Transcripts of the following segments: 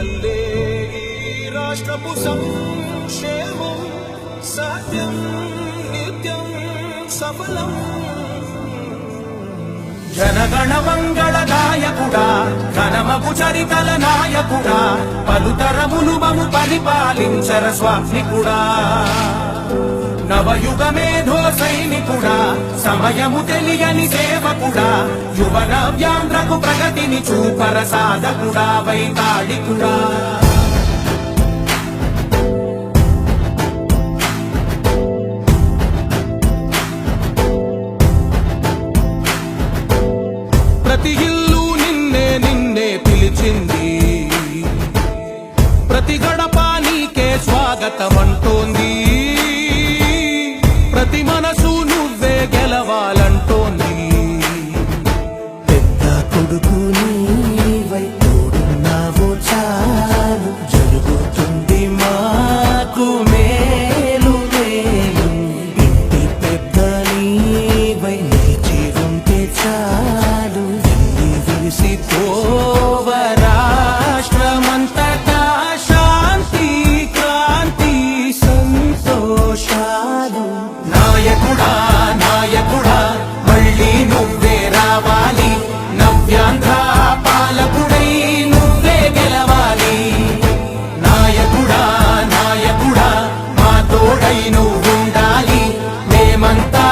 వల్లే ఈ రాష్ట్రపు సంక్షేమం సత్యం నిత్యం సఫలం. జనగణ మంగళ గాయకుడా ఘనమగు చరితల నాయకుడా పలుతరములు మము పరిపాలించర స్వామికుడా. నవయుగ మేధో సైనికుడా సమయము తెలియని సేవకుడా యువన వ్యాంధ్రకు ప్రగతిని చూపర సాధకుడా వైతాళికుడా. ప్రతి ఇల్లు నిన్నే నిన్నే పిలిచింది, ప్రతి గడప నీకే స్వాగతమంటోంది, ప్రతి మనసు నువ్వే గెలవాలంటోంది. పెద్ద కొడుకు నీవై తోడున్నావో చాలు జరుగుతుంది మాకు మేలు మేలు. ఇంటి పెద్ద నీవై నిలిచి ఉంటే చాలు వెళ్ళి విరిసి పోవ రాష్ట్రమంతటా శాంతి క్రాంతి సంతోషాలు. నాయకుడా నాయకుడా మళ్ళీ నువ్వే రావాలి, నవ్యాంధ్ర పాలకుడై నువ్వే గెలవాలి. నాయకుడా నాయకుడా మా తోడై నువ్వుండాలి, మేమంతా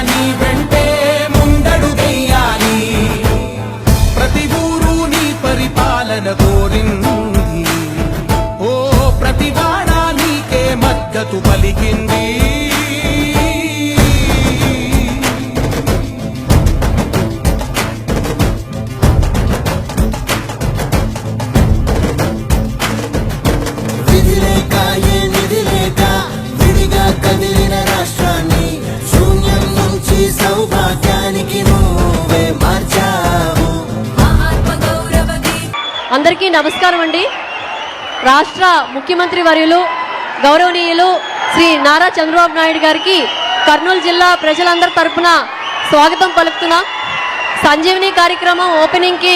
నీ వెంటే ముందడుగెయ్యాలి. ప్రతి ఊరు నీ పరిపాలన కోరింది, ఓ ప్రతి వాడ నీకే మద్దతు పలికింది. విధిలేక ఏ నిధిలేక విడిగా కదిలిన రాష్ట్రాన్ని శూన్యం నుంచి సౌభాగ్యానికి నువ్వే మార్చావు. అందరికీ నమస్కారం అండి. రాష్ట్ర ముఖ్యమంత్రి వర్యులు గౌరవనీయులు శ్రీ నారా చంద్రబాబు నాయుడు గారికి కర్నూలు జిల్లా ప్రజలందరి తరపున స్వాగతం పలుకుతున్నా. సంజీవిని కార్యక్రమం ఓపెనింగ్కి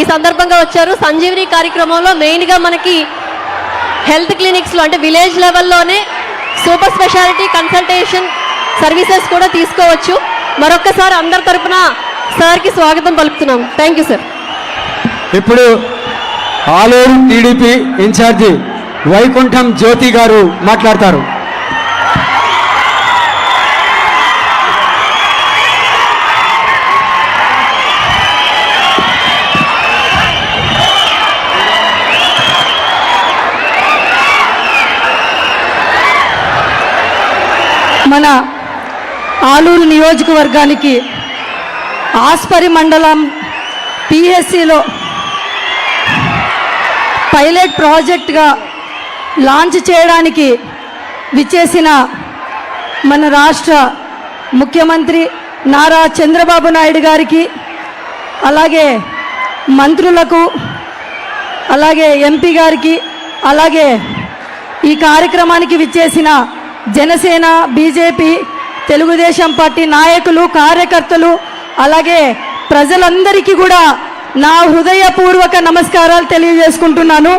ఈ సందర్భంగా వచ్చారు. సంజీవిని కార్యక్రమంలో మెయిన్గా మనకి హెల్త్ క్లినిక్స్లో అంటే విలేజ్ లెవెల్లోనే సూపర్ స్పెషాలిటీ కన్సల్టేషన్ సర్వీసెస్ కూడా తీసుకోవచ్చు. మరొక్కసారి అందరి తరపున సార్కి స్వాగతం పలుకుతున్నాం. Thank you sir. ఇప్పుడు ఆలూరు టీడీపీ ఇన్ఛార్జి వైకుంఠం జ్యోతి గారు మాట్లాడతారు. మన ఆలూరు నియోజకవర్గానికి ఆస్పరి మండలం పిఎస్సిలో పైలట్ ప్రాజెక్ట్గా లాంచ్ చేయడానికి విచ్చేసిన మన రాష్ట్ర ముఖ్యమంత్రి నారా చంద్రబాబు నాయుడు గారికి, అలాగే మంత్రులకు, అలాగే ఎంపీ గారికి, అలాగే ఈ కార్యక్రమానికి విచ్చేసిన జనసేన, బీజేపీ, తెలుగుదేశం పార్టీ నాయకులు, కార్యకర్తలు, అలాగే ప్రజలందరికీ కూడా నా హృదయపూర్వక నమస్కారాలు తెలియజేసుకుంటున్నాను.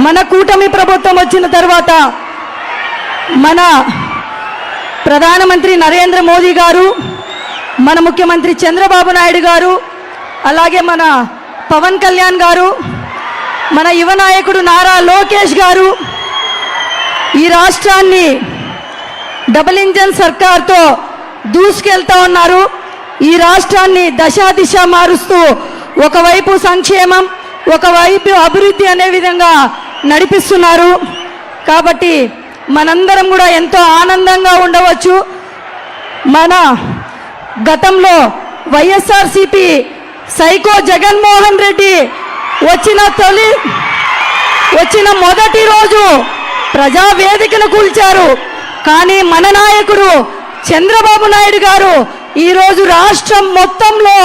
మన కూటమి ప్రభుత్వం వచ్చిన తర్వాత మన ప్రధానమంత్రి నరేంద్ర మోదీ గారు, మన ముఖ్యమంత్రి చంద్రబాబు నాయుడు గారు, అలాగే మన పవన్ కళ్యాణ్ గారు, మన యువ నాయకుడు నారా లోకేష్ గారు ఈ రాష్ట్రాన్ని డబుల్ ఇంజన్ సర్కార్తో దూసుకెళ్తా ఉన్నారు. ఈ రాష్ట్రాన్ని దశా దిశ మారుస్తూ ఒకవైపు సంక్షేమం, ఒకవైపు అభివృద్ధి అనే విధంగా నడిపిస్తున్నారు. కాబట్టి మనందరం కూడా ఎంతో ఆనందంగా ఉండవచ్చు. మన గతంలో వైఎస్ఆర్సీపీ సైకో జగన్మోహన్ రెడ్డి వచ్చిన మొదటి రోజు ప్రజావేదికను కూల్చారు. కానీ మన నాయకుడు చంద్రబాబు నాయుడు గారు ఈరోజు రాష్ట్రం మొత్తంలో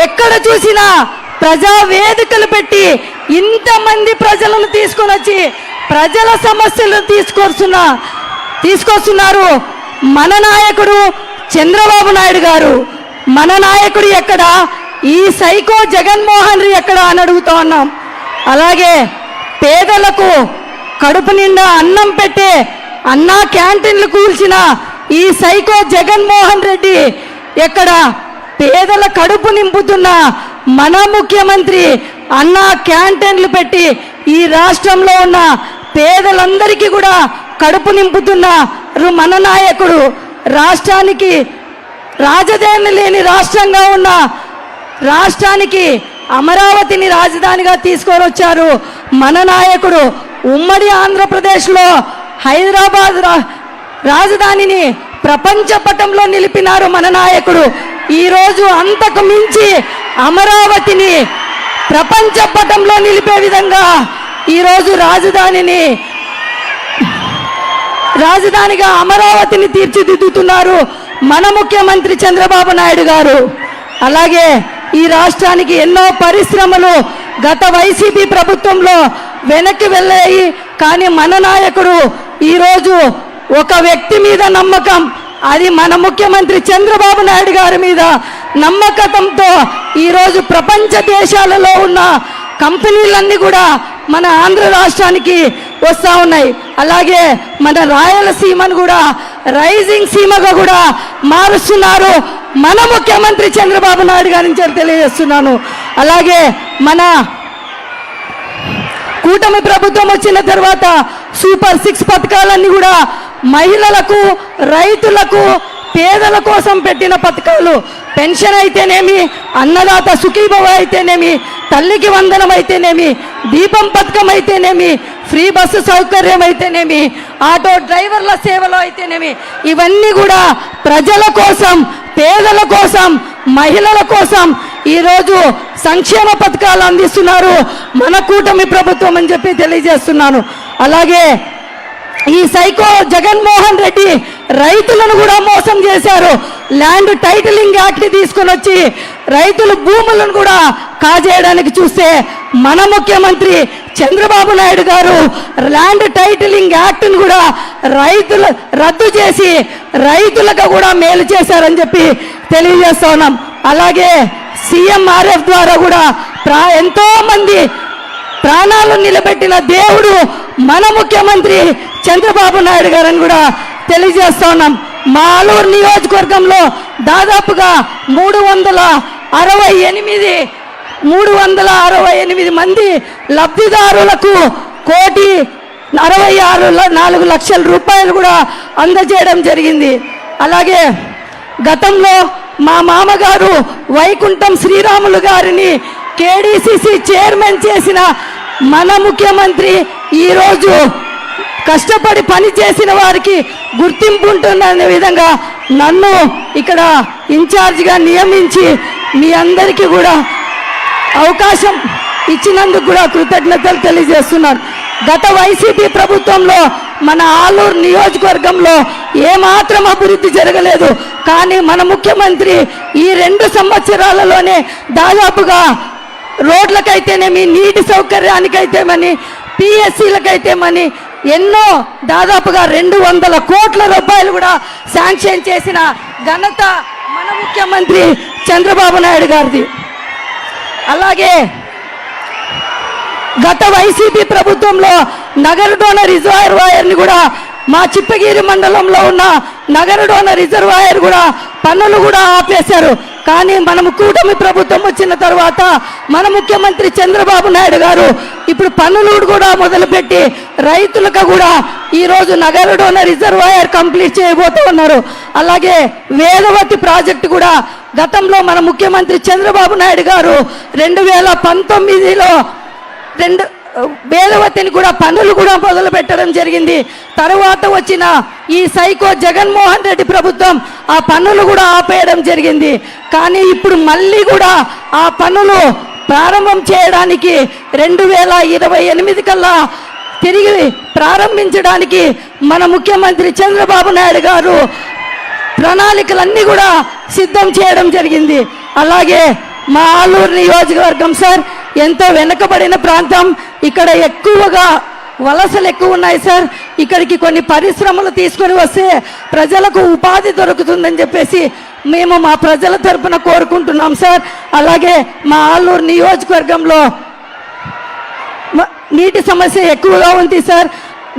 ఎక్కడ చూసినా ప్రజావేదికలు పెట్టి ఇంతమంది ప్రజలను తీసుకొని వచ్చి ప్రజల సమస్యలను తీసుకొస్తున్నారు. మన నాయకుడు చంద్రబాబు నాయుడు గారు. మన నాయకుడు ఎక్కడ, ఈ సైకో జగన్మోహన్ రెడ్డి ఎక్కడ అని అడుగుతా ఉన్నాం. అలాగే పేదలకు కడుపు నిండా అన్నం పెట్టే అన్నా క్యాంటీన్లు కూల్చిన ఈ సైకో జగన్మోహన్ రెడ్డి ఎక్కడ పేదల కడుపు నింపుతున్న మన ముఖ్యమంత్రి అన్నా క్యాంటీన్లు పెట్టి ఈ రాష్ట్రంలో ఉన్న పేదలందరికీ కూడా కడుపు నింపుతున్న మన నాయకుడు, రాష్ట్రానికి రాజధాని లేని రాష్ట్రంగా ఉన్న రాష్ట్రానికి అమరావతిని రాజధానిగా తీసుకొని వచ్చారు మన నాయకుడు. ఉమ్మడి ఆంధ్రప్రదేశ్లో హైదరాబాద్ రాజధానిని ప్రపంచ పటంలో నిలిపినారు మన నాయకుడు. ఈరోజు అంతకు మించి అమరావతిని ప్రపంచ పటంలో నిలిపే విధంగా ఈరోజు రాజధానిగా అమరావతిని తీర్చిదిద్దుతున్నారు మన ముఖ్యమంత్రి చంద్రబాబు నాయుడు గారు. అలాగే ఈ రాష్ట్రానికి ఎన్నో పరిశ్రమలు గత వైసీపీ ప్రభుత్వంలో వెనక్కి వెళ్ళాయి. కానీ మన నాయకుడు ఈరోజు ఒక వ్యక్తి మీద నమ్మకం, అది మన ముఖ్యమంత్రి చంద్రబాబు నాయుడు గారి మీద నమ్మకంతో ఈరోజు ప్రపంచ దేశాలలో ఉన్న కంపెనీలన్నీ కూడా మన ఆంధ్ర రాష్ట్రానికి వస్తూ ఉన్నాయి. అలాగే మన రాయలసీమను కూడా రైజింగ్ సీమగా కూడా మారుస్తున్నారు మన ముఖ్యమంత్రి చంద్రబాబు నాయుడు గారిని తెలియజేస్తున్నాను. అలాగే మన కూటమి ప్రభుత్వం వచ్చిన తర్వాత సూపర్ 6 పథకాలన్నీ కూడా మహిళలకు, రైతులకు, పేదల కోసం పెట్టిన పథకాలు. పెన్షన్ అయితేనేమి, అన్నదాత సుఖీభవ అయితేనేమి, తల్లికి వందనం అయితేనేమి, దీపం పథకం అయితేనేమి, ఫ్రీ బస్సు సౌకర్యం అయితేనేమి, ఆటో డ్రైవర్ల సేవలు అయితేనేమి, ఇవన్నీ కూడా ప్రజల కోసం, పేదల కోసం, మహిళల కోసం ఈరోజు సంక్షేమ పథకాలు అందిస్తున్నారు మన కూటమి ప్రభుత్వం అని చెప్పి తెలియజేస్తున్నాను. అలాగే ఈ సైకో జగన్మోహన్ రెడ్డి రైతులను కూడా మోసం చేశారు. ల్యాండ్ టైటిలింగ్ యాక్ట్ తీసుకొని వచ్చి రైతుల భూములను కూడా కాజేయడానికి చూస్తే మన ముఖ్యమంత్రి చంద్రబాబు నాయుడు గారు ల్యాండ్ టైటిలింగ్ యాక్ట్ను కూడా రద్దు చేసి రైతులకు కూడా మేలు చేశారని చెప్పి తెలియజేస్తా ఉన్నాం. అలాగే CMRF ద్వారా కూడా ఎంతో మంది ప్రాణాలు నిలబెట్టిన దేవుడు మన ముఖ్యమంత్రి చంద్రబాబు నాయుడు గారని కూడా తెలియజేస్తా ఉన్నాం. మా ఆలూరు నియోజకవర్గంలో దాదాపుగా 368 మంది లబ్ధిదారులకు 1,66,04,00,000 రూపాయలు కూడా అందజేయడం జరిగింది. అలాగే గతంలో మా మామగారు వైకుంఠం శ్రీరాములు గారిని KDCC చైర్మన్ చేసిన మన ముఖ్యమంత్రి ఈరోజు కష్టపడి పని చేసిన వారికి గుర్తింపు ఉంటుందనే విధంగా నన్ను ఇక్కడ ఇన్ఛార్జిగా నియమించి మీ అందరికీ కూడా అవకాశం ఇచ్చినందుకు కూడా కృతజ్ఞతలు తెలియజేస్తున్నాను. గత వైసీపీ ప్రభుత్వంలో మన ఆలూరు నియోజకవర్గంలో ఏమాత్రం అభివృద్ధి జరగలేదు. కానీ మన ముఖ్యమంత్రి ఈ 2 సంవత్సరాలలోనే దాదాపుగా రోడ్లకైతేనేమి, నీటి సౌకర్యానికైతేమని, PSCలకైతేమని ఎన్నో దాదాపుగా 200 కోట్ల రూపాయలు కూడా శాంక్షన్ చేసిన ఘనత మన ముఖ్యమంత్రి చంద్రబాబు నాయుడు గారిది. అలాగే గత వైసీపీ ప్రభుత్వంలో నగరడోన రిజర్వాయర్ని కూడా మా చిప్పగిరి మండలంలో ఉన్న నగరడోన రిజర్వాయర్ కూడా పనులు కూడా ఆపేశారు. కానీ మనము కూటమి ప్రభుత్వం వచ్చిన తర్వాత మన ముఖ్యమంత్రి చంద్రబాబు నాయుడు గారు ఇప్పుడు పనులు కూడా మొదలుపెట్టి రైతులకు కూడా ఈరోజు నగరడోన రిజర్వాయర్ కంప్లీట్ చేయబోతూ ఉన్నారు. అలాగే వేదవతి ప్రాజెక్టు కూడా గతంలో మన ముఖ్యమంత్రి చంద్రబాబు నాయుడు గారు 2019లో వేదవతిని కూడా పనులు కూడా మొదలు పెట్టడం జరిగింది. తర్వాత వచ్చిన ఈ సైకో జగన్మోహన్ రెడ్డి ప్రభుత్వం ఆ పనులు కూడా ఆపేయడం జరిగింది. కానీ ఇప్పుడు మళ్ళీ కూడా ఆ పనులు ప్రారంభం చేయడానికి 2028 కల్లా తిరిగి ప్రారంభించడానికి మన ముఖ్యమంత్రి చంద్రబాబు నాయుడు గారు ప్రణాళికలన్నీ కూడా సిద్ధం చేయడం జరిగింది. అలాగే మా ఆలూరు నియోజకవర్గం సార్ ఎంతో వెనుకబడిన ప్రాంతం. ఇక్కడ ఎక్కువగా వలసలు ఎక్కువ ఉన్నాయి సార్. ఇక్కడికి కొన్ని పరిశ్రమలు తీసుకొని వస్తే ప్రజలకు ఉపాధి దొరుకుతుందని చెప్పేసి మేము మా ప్రజల తరపున కోరుకుంటున్నాం సార్. అలాగే మా ఆలూరు నియోజకవర్గంలో నీటి సమస్య ఎక్కువగా ఉంది సార్.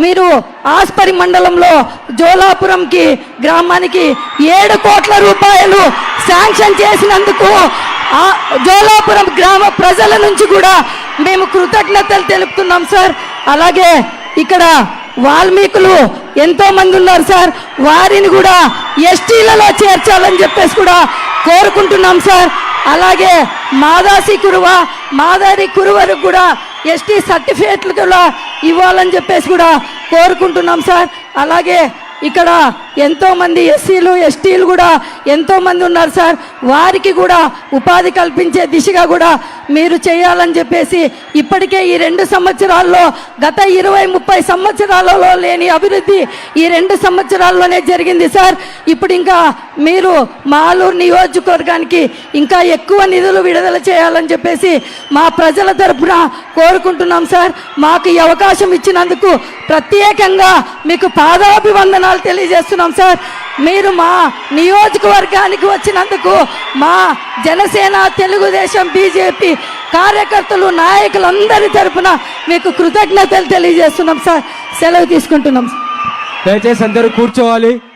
మీరు ఆస్పరి మండలంలో జోలాపురంకి గ్రామానికి 7 కోట్ల రూపాయలు శాంక్షన్ చేసినందుకు ఆ జోలాపురం గ్రామ ప్రజల నుంచి కూడా మేము కృతజ్ఞతలు తెలుపుతున్నాం సార్. అలాగే ఇక్కడ వాల్మీకులు ఎంతో మంది ఉన్నారు సార్, వారిని కూడా ఎస్టీలలో చేర్చాలని చెప్పేసి కూడా కోరుకుంటున్నాం సార్. అలాగే మాదాసి కురువ మాదారి కురువరకు కూడా ఎస్టీ సర్టిఫికేట్లు కూడా ఇవ్వాలని చెప్పేసి కూడా కోరుకుంటున్నాం సార్. అలాగే ఇక్కడ ఎంతో మంది ఎస్సీలు ఎస్టీలు కూడా ఎంతో మంది ఉన్నారు సార్, వారికి కూడా ఉపాధి కల్పించే దిశగా కూడా మీరు చేయాలని చెప్పేసి ఇప్పటికే ఈ 2 సంవత్సరాల్లో గత 20-30 సంవత్సరాలలో లేని అభివృద్ధి ఈ 2 సంవత్సరాల్లోనే జరిగింది సార్. ఇప్పుడు ఇంకా మీరు మాలూరు నియోజకవర్గానికి ఇంకా ఎక్కువ నిధులు విడుదల చేయాలని చెప్పేసి మా ప్రజల తరపున కోరుకుంటున్నాం సార్. మాకు ఈ అవకాశం ఇచ్చినందుకు ప్రత్యేకంగా మీకు పాదాభివందనాలు తెలియజేస్తున్నాం సార్. మీరు మా నియోజకవర్గానికి వచ్చినందుకు మా జనసేన తెలుగుదేశం బీజేపీ కార్యకర్తలు నాయకులందరి తరపున మీకు కృతజ్ఞతలు తెలియజేస్తున్నాం సార్. సెలవు తీసుకుంటున్నాం. దయచేసి అందరూ కూర్చోవాలి.